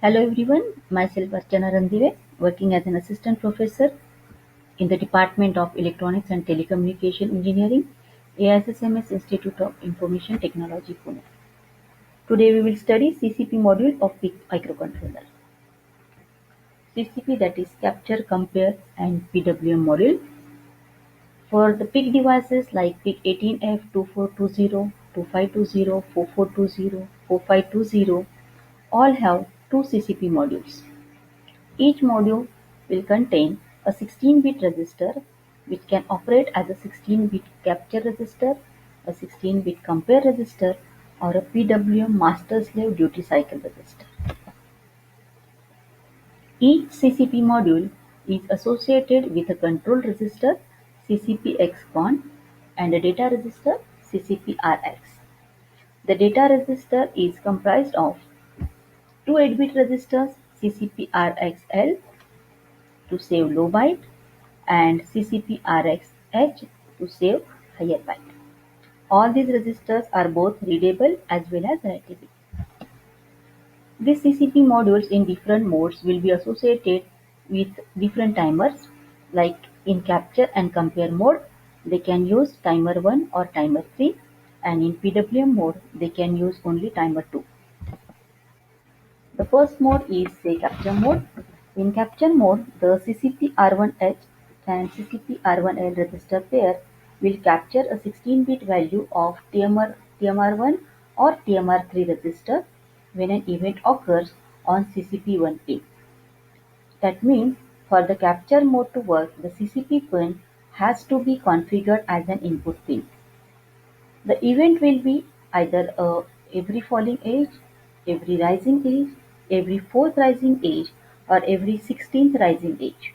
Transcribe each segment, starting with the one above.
Hello everyone, myself Archana Randire, working as an assistant professor in the Department of Electronics and Telecommunication Engineering, AISSMS Institute of Information Technology, Pune. Today we will study CCP module of PIC microcontroller. CCP, that is Capture, Compare and PWM module. For the PIC devices like PIC 18F, 2420, 2520, 4420, 4520, all have two CCP modules. Each module will contain a 16-bit register which can operate as a 16-bit capture register, a 16-bit compare register, or a PWM master-slave duty cycle register. Each CCP module is associated with a control register CCP-XCON and a data register CCP-RX. The data register is comprised of two 8-bit registers CCP-RXL to save low byte and CCP-RXH to save higher byte. All these registers are both readable as well as writable. These CCP modules in different modes will be associated with different timers. Like in capture and compare mode, they can use timer 1 or timer 3, and in PWM mode, they can use only timer 2. The first mode is say capture mode. In capture mode, the CCP-R1H and CCP-R1L register pair will capture a 16-bit value of TMR1 or TMR3 register when an event occurs on CCP1 pin. That means for the capture mode to work, the CCP pin has to be configured as an input pin. The event will be either every falling edge, every rising edge, every fourth rising edge, or every 16th rising edge.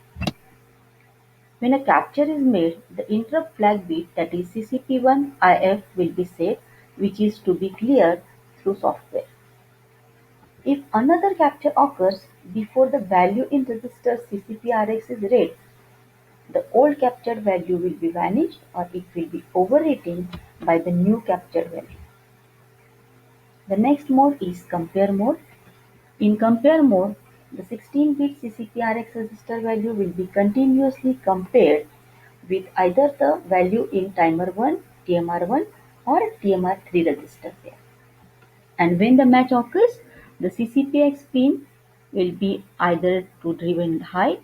When a capture is made, the interrupt flag bit, that is CCP1 IF, will be set, which is to be cleared through software. If another capture occurs before the value in register CCP-RX is read, the old captured value will be vanished or it will be overwritten by the new captured value. The next mode is compare mode. In compare mode, the 16-bit CCP-RX register value will be continuously compared with either the value in timer 1, TMR1 or TMR3 register pair. And when the match occurs, the CCPX pin will be either to driven high,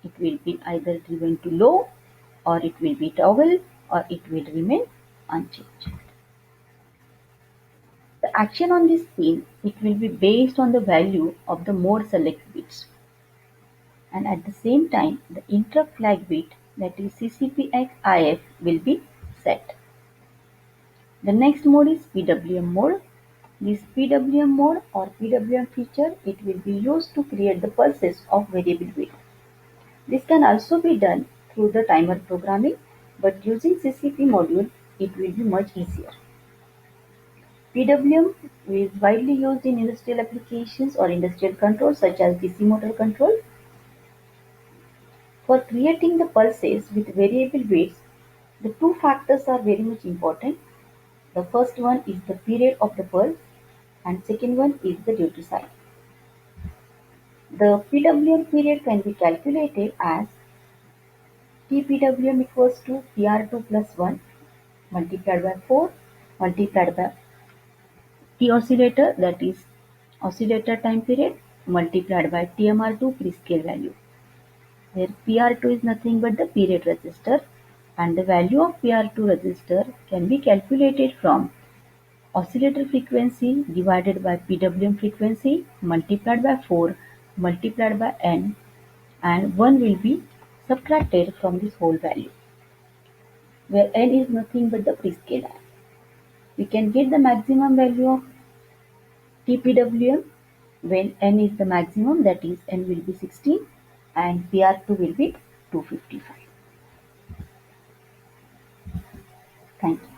it will be either driven to low, or it will be toggle, or it will remain unchanged. The action on this pin, it will be based on the value of the mode select bits. And at the same time, the interrupt flag bit, that is CCPX IF, will be set. The next mode is PWM mode. This PWM mode or PWM feature, it will be used to create the pulses of variable weight. This can also be done through the timer programming, but using CCP module, it will be much easier. PWM is widely used in industrial applications or industrial control such as DC motor control. For creating the pulses with variable weights, the two factors are very much important. The first one is the period of the pulse and second one is the duty cycle. The PWM period can be calculated as TPWM equals to PR2 plus 1 multiplied by 4 multiplied by T oscillator, that is oscillator time period, multiplied by TMR2 prescale value, where PR2 is nothing but the period register, and the value of PR2 register can be calculated from oscillator frequency divided by PWM frequency multiplied by 4 multiplied by n, and 1 will be subtracted from this whole value, where n is nothing but the prescaler. We can get the maximum value of TPWM when n is the maximum, that is n will be 16 and PR2 will be 255. Thank you.